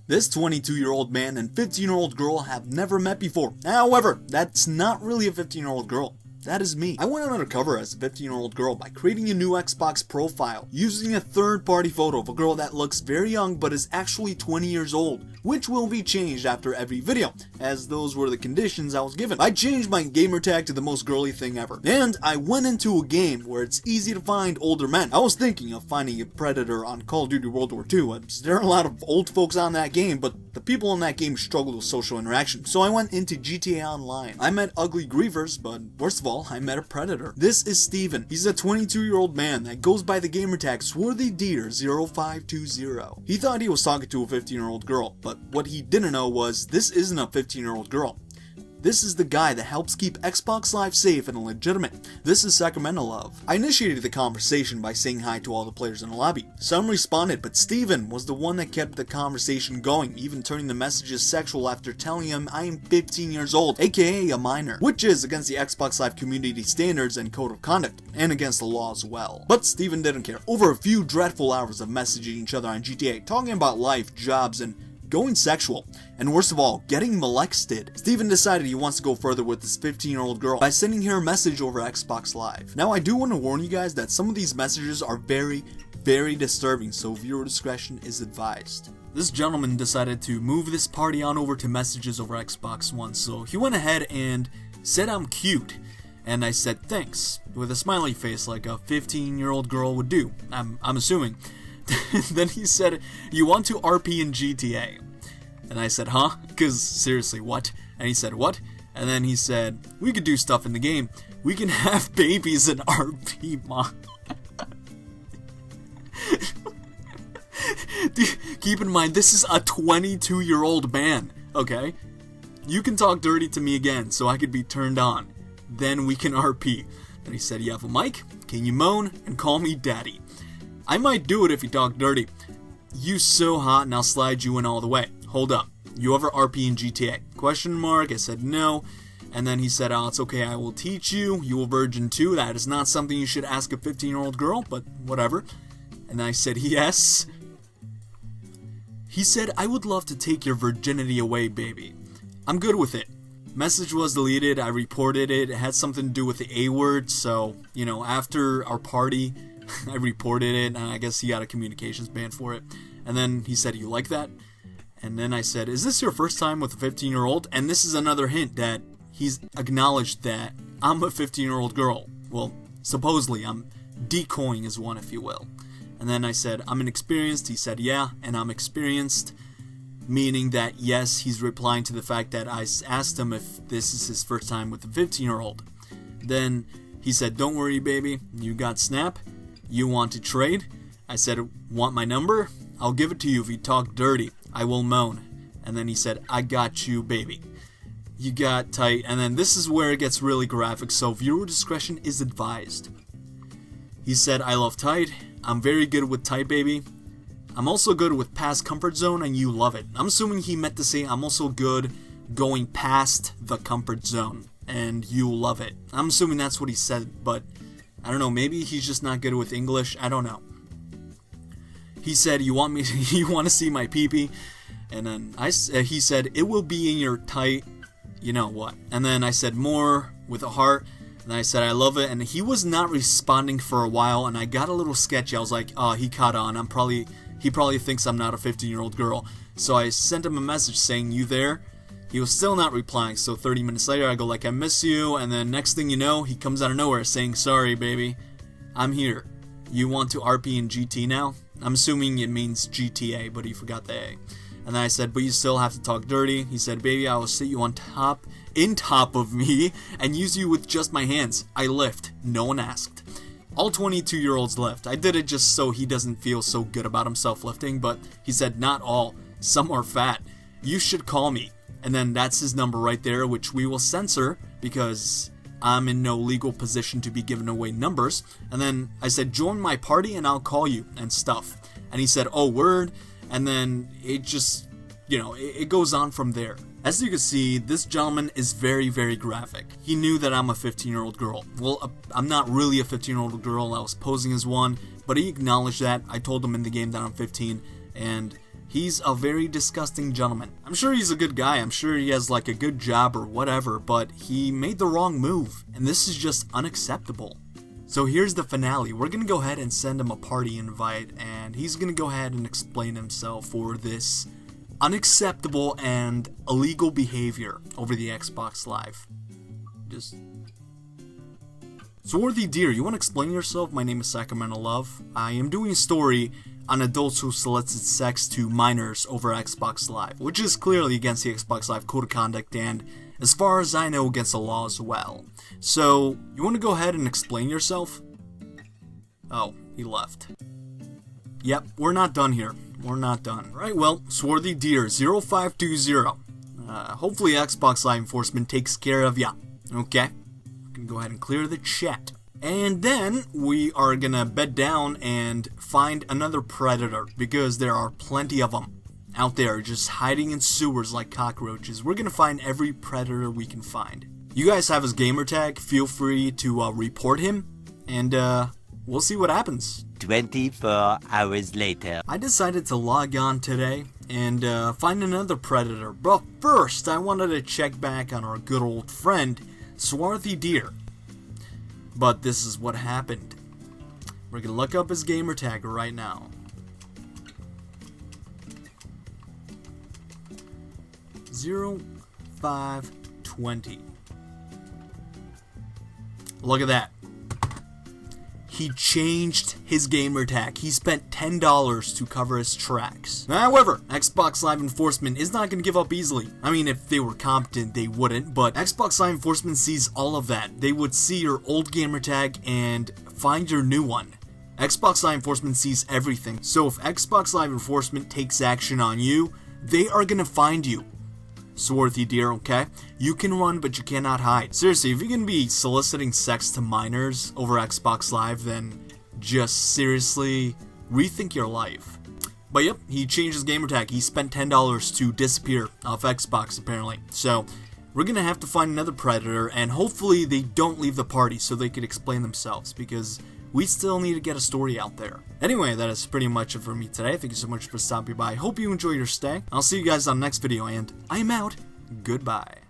This 22-year-old man and 15-year-old girl have never met before. However, that's not really a 15-year-old girl. That is me. I went undercover as a 15-year-old girl by creating a new Xbox profile, using a third-party photo of a girl that looks very young but is actually 20 years old, which will be changed after every video, as those were the conditions I was given. I changed my gamertag to the most girly thing ever, and I went into a game where it's easy to find older men. I was thinking of finding a predator on Call of Duty World War II, as there are a lot of old folks on that game, but the people in that game struggle with social interaction, so I went into GTA Online. I met ugly grievers, but worst of all, I met a predator. This is Steven. He's a 22-year-old man that goes by the gamertag SwarthyDeer0520. He thought he was talking to a 15-year-old girl, but what he didn't know was this isn't a 15-year-old girl. This is the guy that helps keep Xbox Live safe and legitimate. This is Sacramento Love. I initiated the conversation by saying hi to all the players in the lobby. Some responded, but Steven was the one that kept the conversation going, even turning the messages sexual after telling him I am 15 years old, aka a minor, which is against the Xbox Live community standards and code of conduct, and against the law as well. But Steven didn't care. Over a few dreadful hours of messaging each other on GTA, talking about life, jobs, and going sexual, and worst of all, getting molested, Steven decided he wants to go further with this 15-year-old girl by sending her a message over Xbox Live. Now, I do want to warn you guys that some of these messages are very, very disturbing, so viewer discretion is advised. This gentleman decided to move this party on over to messages over Xbox One, so he went ahead and said I'm cute, and I said thanks, with a smiley face like a 15-year-old girl would do, I'm assuming. Then he said, you want to RP in GTA? And I said, huh? Because seriously, what? And he said, what? And then he said, we could do stuff in the game. We can have babies in RP, Mom. Keep in mind, this is a 22-year-old man, okay? You can talk dirty to me again, so I could be turned on. Then we can RP. And he said, you have a mic? Can you moan? And call me daddy. I might do it if you talk dirty. You so hot and I'll slide you in all the way. Hold up. You ever RP in GTA? Question mark. I said no. And then he said, oh, it's okay, I will teach you. You a virgin too. That is not something you should ask a 15-year-old girl, but whatever. And I said, yes. He said, I would love to take your virginity away, baby. I'm good with it. Message was deleted. I reported it. It had something to do with the A word. So, you know, after our party, I reported it, and I guess he got a communications ban for it. And then he said, you like that? And then I said, is this your first time with a 15-year-old? And this is another hint that he's acknowledged that I'm a 15-year-old girl. Well, supposedly, I'm decoying as one, if you will. And then I said, I'm inexperienced. He said, yeah, and I'm experienced. Meaning that, yes, he's replying to the fact that I asked him if this is his first time with a 15-year-old. Then he said, don't worry, baby. You got Snap. You want to trade? I said, want my number? I'll give it to you if you talk dirty. I will moan. And then he said, I got you, baby. You got tight. And then this is where it gets really graphic, so viewer discretion is advised. He said, I love tight. I'm very good with tight, baby. I'm also good with past comfort zone, and you love it. I'm assuming he meant to say I'm also good going past the comfort zone, and you love it. I'm assuming that's what he said, but I don't know, maybe he's just not good with English, I don't know. He said, you want to see my pee-pee? And then he said, it will be in your tight, you know what. And then I said, more, with a heart. And I said, I love it. And he was not responding for a while, and I got a little sketchy. I was like, oh, he caught on. He probably thinks I'm not a 15-year-old girl. So I sent him a message saying, you there? He was still not replying, so 30 minutes later, I go like, I miss you, and then next thing you know, he comes out of nowhere saying, sorry, baby, I'm here. You want to RP in GT now? I'm assuming it means GTA, but he forgot the A. And then I said, but you still have to talk dirty. He said, baby, I will sit you on top of me, and use you with just my hands. I lift. No one asked. All 22-year-olds lift. I did it just so he doesn't feel so good about himself lifting, but he said, not all. Some are fat. You should call me. And then that's his number right there, which we will censor because I'm in no legal position to be giving away numbers. And then I said, join my party and I'll call you and stuff. And he said, oh, word. And then it just, you know, it goes on from there. As you can see, this gentleman is very, very graphic. He knew that I'm a 15-year-old girl. Well, I'm not really a 15-year-old girl. I was posing as one, but he acknowledged that. I told him in the game that I'm 15, and He's a very disgusting gentleman. I'm sure he's a good guy, I'm sure he has like a good job or whatever, but he made the wrong move, and this is just unacceptable. So here's the finale. We're gonna go ahead and send him a party invite, and he's gonna go ahead and explain himself for this unacceptable and illegal behavior over the Xbox Live. Just... Swarthy Deer, you want to explain yourself? My name is Sacramento Love. I am doing a story on adults who solicit sex to minors over Xbox Live, which is clearly against the Xbox Live Code of Conduct and, as far as I know, against the law as well. So, you want to go ahead and explain yourself? Oh, he left. Yep, we're not done here. We're not done. Right, well, Swarthy Deer 0520. Hopefully Xbox Live Enforcement takes care of ya. Okay? We can go ahead and clear the chat. And then we are gonna bed down and find another predator, because there are plenty of them out there just hiding in sewers like cockroaches. We're gonna find every predator we can find. You guys have his gamer tag, feel free to report him, and we'll see what happens. 24 hours later. I decided to log on today and find another predator, but first I wanted to check back on our good old friend, Swarthy Deer. But this is what happened. We're gonna look up his gamer tag right now. 0520. Look at that. He changed his gamer tag. He spent $10 to cover his tracks. However, Xbox Live Enforcement is not going to give up easily. I mean, if they were competent, they wouldn't, but Xbox Live Enforcement sees all of that. They would see your old gamer tag and find your new one. Xbox Live Enforcement sees everything. So if Xbox Live Enforcement takes action on you, they are going to find you. Swarthy Deer, okay? You can run, but you cannot hide. Seriously, if you're gonna be soliciting sex to minors over Xbox Live, then just seriously rethink your life. But yep, he changed his gamertag. He spent $10 to disappear off Xbox, apparently. So, we're gonna have to find another predator, and hopefully they don't leave the party so they could explain themselves, because we still need to get a story out there. Anyway, that is pretty much it for me today. Thank you so much for stopping by. Hope you enjoy your stay. I'll see you guys on the next video, and I'm out. Goodbye.